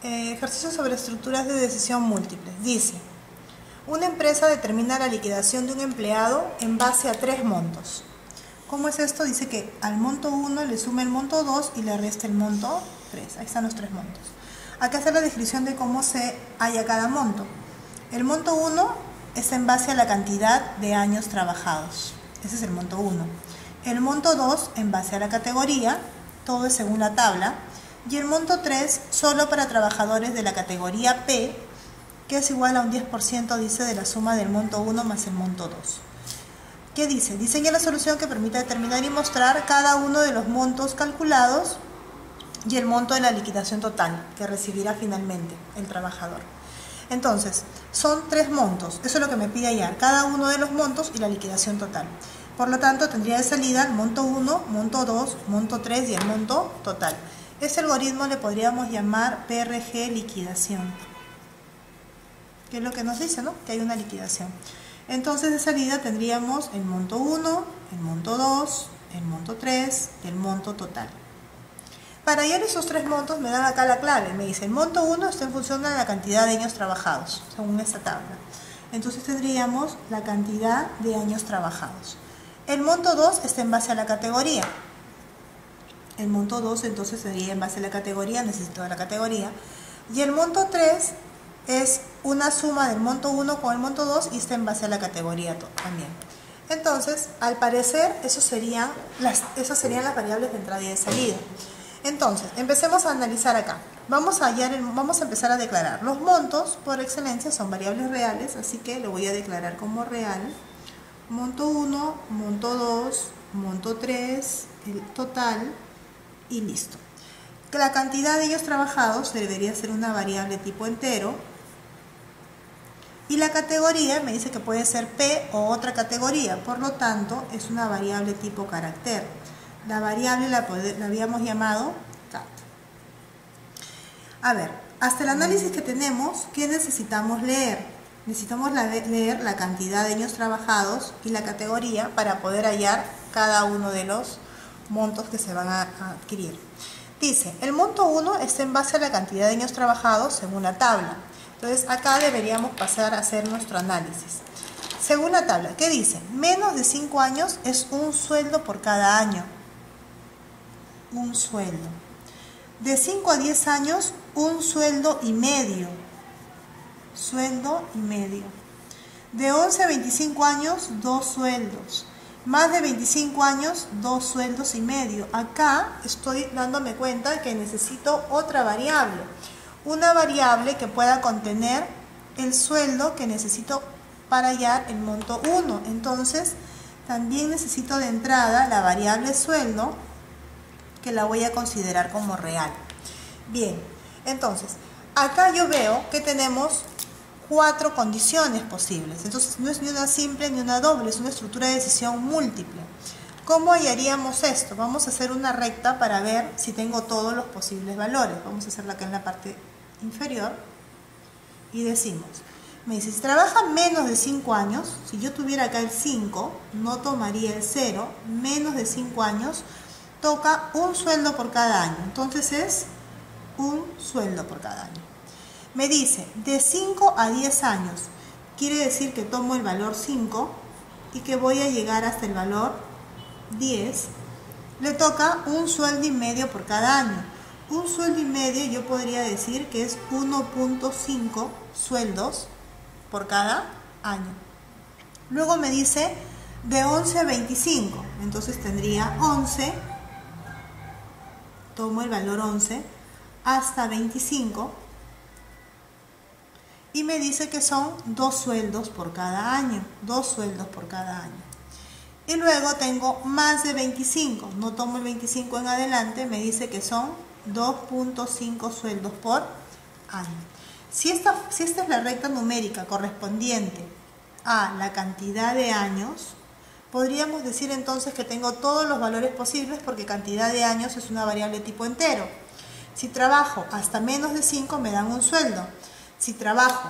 Ejercicio sobre estructuras de decisión múltiples. Dice, una empresa determina la liquidación de un empleado en base a 3 montos. ¿Cómo es esto? Dice que al monto 1 le suma el monto 2 y le resta el monto 3. Ahí están los 3 montos. Acá está la descripción de cómo se halla cada monto. El monto 1 es en base a la cantidad de años trabajados. Ese es el monto 1. El monto 2 en base a la categoría, todo es según la tabla. Y el monto 3 solo para trabajadores de la categoría P, que es igual a un 10%, dice, de la suma del monto 1 más el monto 2. ¿Qué dice? Diseña la solución que permita determinar y mostrar cada uno de los montos calculados y el monto de la liquidación total que recibirá finalmente el trabajador. Entonces, son 3 montos, eso es lo que me pide hallar, cada uno de los montos y la liquidación total. Por lo tanto, tendría de salida el monto 1, monto 2, monto 3 y el monto total. Este algoritmo le podríamos llamar PRG liquidación, que es lo que nos dice, ¿no? Que hay una liquidación. Entonces, de salida tendríamos el monto 1, el monto 2, el monto 3 y el monto total. Para hallar esos 3 montos me dan acá la clave. Me dice, el monto 1 está en función de la cantidad de años trabajados, según esta tabla. Entonces tendríamos la cantidad de años trabajados. El monto 2 está en base a la categoría. El monto 2 entonces sería en base a la categoría, necesito la categoría. Y el monto 3 es una suma del monto 1 con el monto 2 y está en base a la categoría también. Entonces, al parecer, esas serían las variables de entrada y de salida. Entonces, empecemos a analizar acá. Vamos a empezar a declarar. Los montos, por excelencia, son variables reales, así que lo voy a declarar como real. Monto 1, monto 2, monto 3, el total y listo. La cantidad de años trabajados debería ser una variable tipo entero. Y la categoría me dice que puede ser P o otra categoría, por lo tanto es una variable tipo carácter. La variable la habíamos llamado cat. A ver, hasta el análisis que tenemos, ¿qué necesitamos leer? Necesitamos leer la cantidad de años trabajados y la categoría para poder hallar cada uno de los montos que se van a adquirir. Dice, el monto 1 está en base a la cantidad de años trabajados según la tabla. Entonces acá deberíamos pasar a hacer nuestro análisis. Según la tabla, ¿qué dice? Menos de 5 años es un sueldo por cada año. Un sueldo. De 5 a 10 años, un sueldo y medio. Sueldo y medio. De 11 a 25 años, 2 sueldos. Más de 25 años, 2 sueldos y medio. Acá estoy dándome cuenta que necesito otra variable. Una variable que pueda contener el sueldo que necesito para hallar el monto 1. Entonces, también necesito de entrada la variable sueldo, que la voy a considerar como real. Bien, entonces, acá yo veo que tenemos 4 condiciones posibles. Entonces, no es ni una simple ni una doble, es una estructura de decisión múltiple. ¿Cómo hallaríamos esto? Vamos a hacer una recta para ver si tengo todos los posibles valores. Vamos a hacerla acá en la parte inferior y decimos, me dice, si trabaja menos de 5 años, si yo tuviera acá el 5, no tomaría el 0, menos de 5 años, toca un sueldo por cada año. Entonces es un sueldo por cada año. Me dice, de 5 a 10 años, quiere decir que tomo el valor 5 y que voy a llegar hasta el valor 10, le toca un sueldo y medio por cada año. Un sueldo y medio yo podría decir que es 1.5 sueldos por cada año. Luego me dice de 11 a 25, entonces tendría 11, tomo el valor 11, hasta 25, y me dice que son 2 sueldos por cada año, 2 sueldos por cada año. Y luego tengo más de 25, no tomo el 25 en adelante, me dice que son 2.5 sueldos por año. Si esta es la recta numérica correspondiente a la cantidad de años, podríamos decir entonces que tengo todos los valores posibles porque cantidad de años es una variable tipo entero. Si trabajo hasta menos de 5 me dan un sueldo. Si trabajo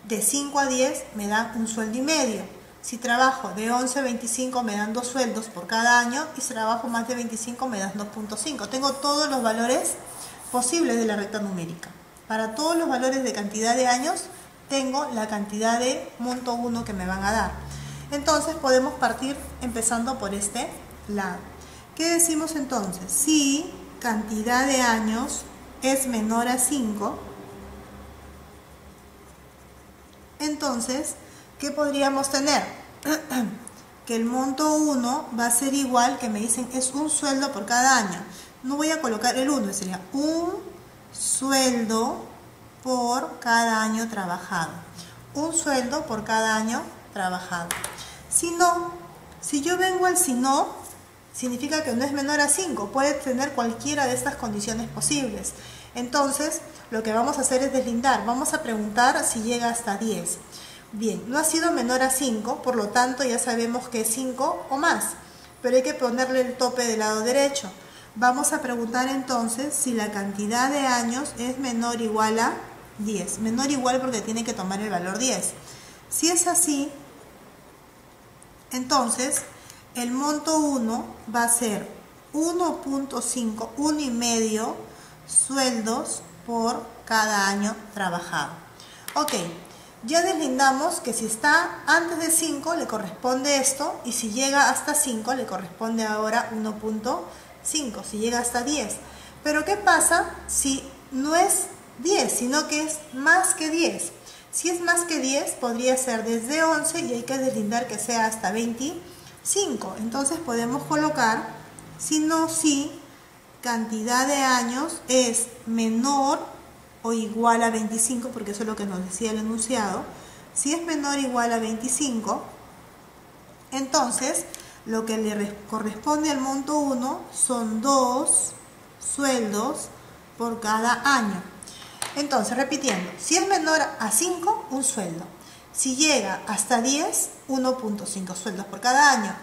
de 5 a 10 me dan un sueldo y medio. Si trabajo de 11 a 25 me dan 2 sueldos por cada año y si trabajo más de 25 me dan 2.5. Tengo todos los valores posibles de la recta numérica. Para todos los valores de cantidad de años, tengo la cantidad de monto 1 que me van a dar. Entonces podemos partir empezando por este lado. ¿Qué decimos entonces? Si cantidad de años es menor a 5, entonces, ¿qué podríamos tener? Que el monto 1 va a ser igual, que me dicen es un sueldo por cada año. No voy a colocar el 1, sería un sueldo por cada año trabajado. Un sueldo por cada año trabajado. Si no, si yo vengo al si no, significa que no es menor a 5. Puede tener cualquiera de estas condiciones posibles. Entonces, lo que vamos a hacer es deslindar. Vamos a preguntar si llega hasta 10. Bien, no ha sido menor a 5, por lo tanto ya sabemos que es 5 o más. Pero hay que ponerle el tope del lado derecho. Vamos a preguntar entonces si la cantidad de años es menor o igual a 10. Menor o igual porque tiene que tomar el valor 10. Si es así, entonces el monto 1 va a ser 1.5, 1,5 sueldos por cada año trabajado. Ok, ya deslindamos que si está antes de 5 le corresponde esto, y si llega hasta 5 le corresponde ahora 1.5, si llega hasta 10. Pero ¿qué pasa si no es 10, sino que es más que 10? Si es más que 10 podría ser desde 11 y hay que deslindar que sea hasta 25. Entonces podemos colocar, si no, si cantidad de años es menor o igual a 25, porque eso es lo que nos decía el enunciado. Si es menor o igual a 25, entonces lo que le corresponde al monto 1 son 2 sueldos por cada año. Entonces, repitiendo, si es menor a 5, un sueldo. Si llega hasta 10, 1.5 sueldos por cada año.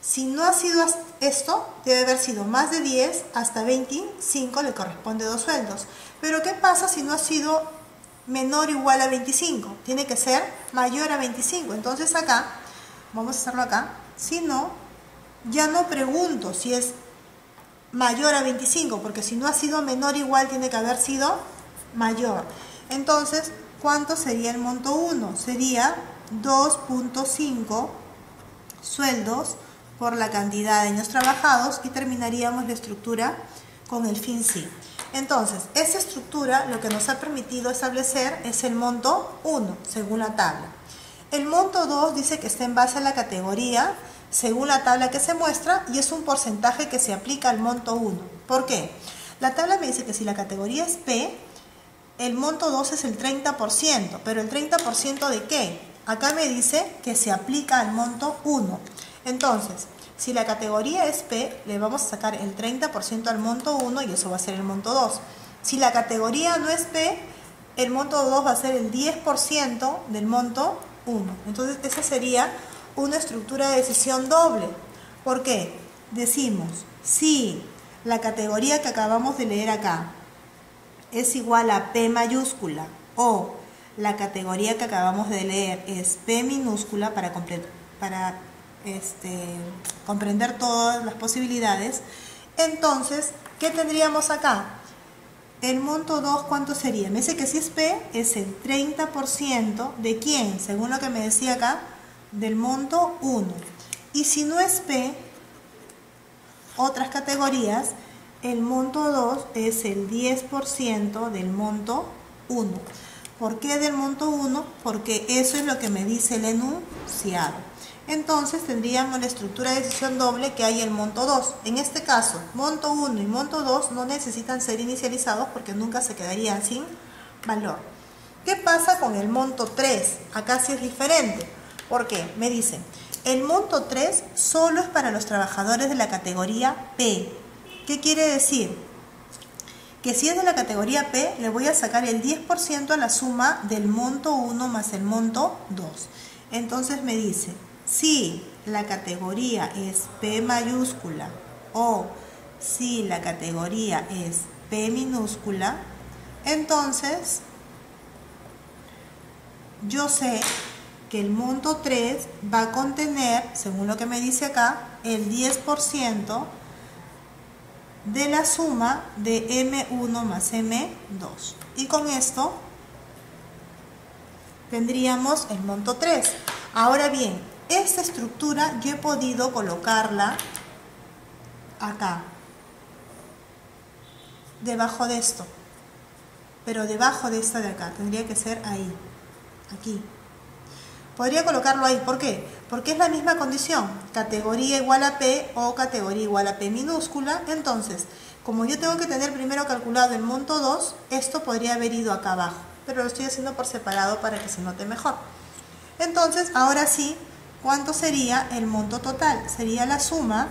Si no ha sido esto, debe haber sido más de 10, hasta 25 le corresponde 2 sueldos. Pero ¿qué pasa si no ha sido menor o igual a 25? Tiene que ser mayor a 25. Entonces acá, vamos a hacerlo acá, si no, ya no pregunto si es mayor a 25, porque si no ha sido menor o igual tiene que haber sido mayor. Entonces, ¿cuánto sería el monto 1? Sería 2.5 sueldos por la cantidad de años trabajados, y terminaríamos la estructura con el fin sí. Entonces, esta estructura lo que nos ha permitido establecer es el monto 1, según la tabla. El monto 2 dice que está en base a la categoría, según la tabla que se muestra, y es un porcentaje que se aplica al monto 1. ¿Por qué? La tabla me dice que si la categoría es P, el monto 2 es el 30%, pero ¿el 30% de qué? Acá me dice que se aplica al monto 1. Entonces, si la categoría es P, le vamos a sacar el 30% al monto 1 y eso va a ser el monto 2. Si la categoría no es P, el monto 2 va a ser el 10% del monto 1. Entonces, esa sería una estructura de decisión doble. ¿Por qué? Decimos, si la categoría que acabamos de leer acá es igual a P mayúscula, o la categoría que acabamos de leer es P minúscula, para comprender todas las posibilidades, entonces, ¿qué tendríamos acá? El monto 2, ¿cuánto sería? Me dice que si es P, es el 30% de ¿quién? Según lo que me decía acá, del monto 1. Y si no es P, otras categorías, el monto 2 es el 10% del monto 1. ¿Por qué del monto 1? Porque eso es lo que me dice el enunciado. Entonces tendríamos la estructura de decisión doble que hay el monto 2. En este caso, monto 1 y monto 2 no necesitan ser inicializados porque nunca se quedarían sin valor. ¿Qué pasa con el monto 3? Acá sí es diferente. ¿Por qué? Me dicen, el monto 3 solo es para los trabajadores de la categoría P. ¿Qué quiere decir? Que si es de la categoría P, le voy a sacar el 10% a la suma del monto 1 más el monto 2. Entonces me dice, si la categoría es P mayúscula o si la categoría es P minúscula, entonces yo sé que el monto 3 va a contener, según lo que me dice acá, el 10% de la suma de M1 más M2. Y con esto tendríamos el monto 3. Ahora bien, esta estructura yo he podido colocarla acá, debajo de esto, pero debajo de esta de acá, tendría que ser ahí, aquí. Podría colocarlo ahí, ¿por qué? Porque es la misma condición, categoría igual a P o categoría igual a P minúscula. Entonces, como yo tengo que tener primero calculado el monto 2, esto podría haber ido acá abajo, pero lo estoy haciendo por separado para que se note mejor. Entonces, ahora sí, ¿cuánto sería el monto total? Sería la suma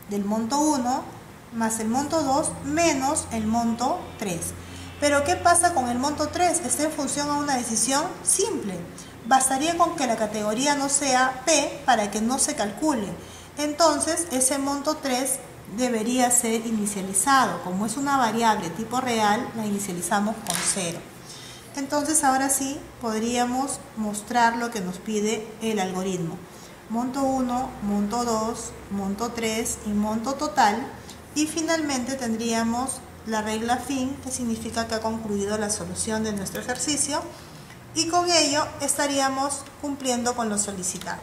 del monto 1 más el monto 2 menos el monto 3. Pero ¿qué pasa con el monto 3? Está en función a una decisión simple. Bastaría con que la categoría no sea P para que no se calcule. Entonces, ese monto 3 debería ser inicializado. Como es una variable tipo real, la inicializamos con 0. Entonces, ahora sí podríamos mostrar lo que nos pide el algoritmo. Monto 1, monto 2, monto 3 y monto total. Y finalmente tendríamos la regla fin, que significa que ha concluido la solución de nuestro ejercicio. Y con ello estaríamos cumpliendo con lo solicitado.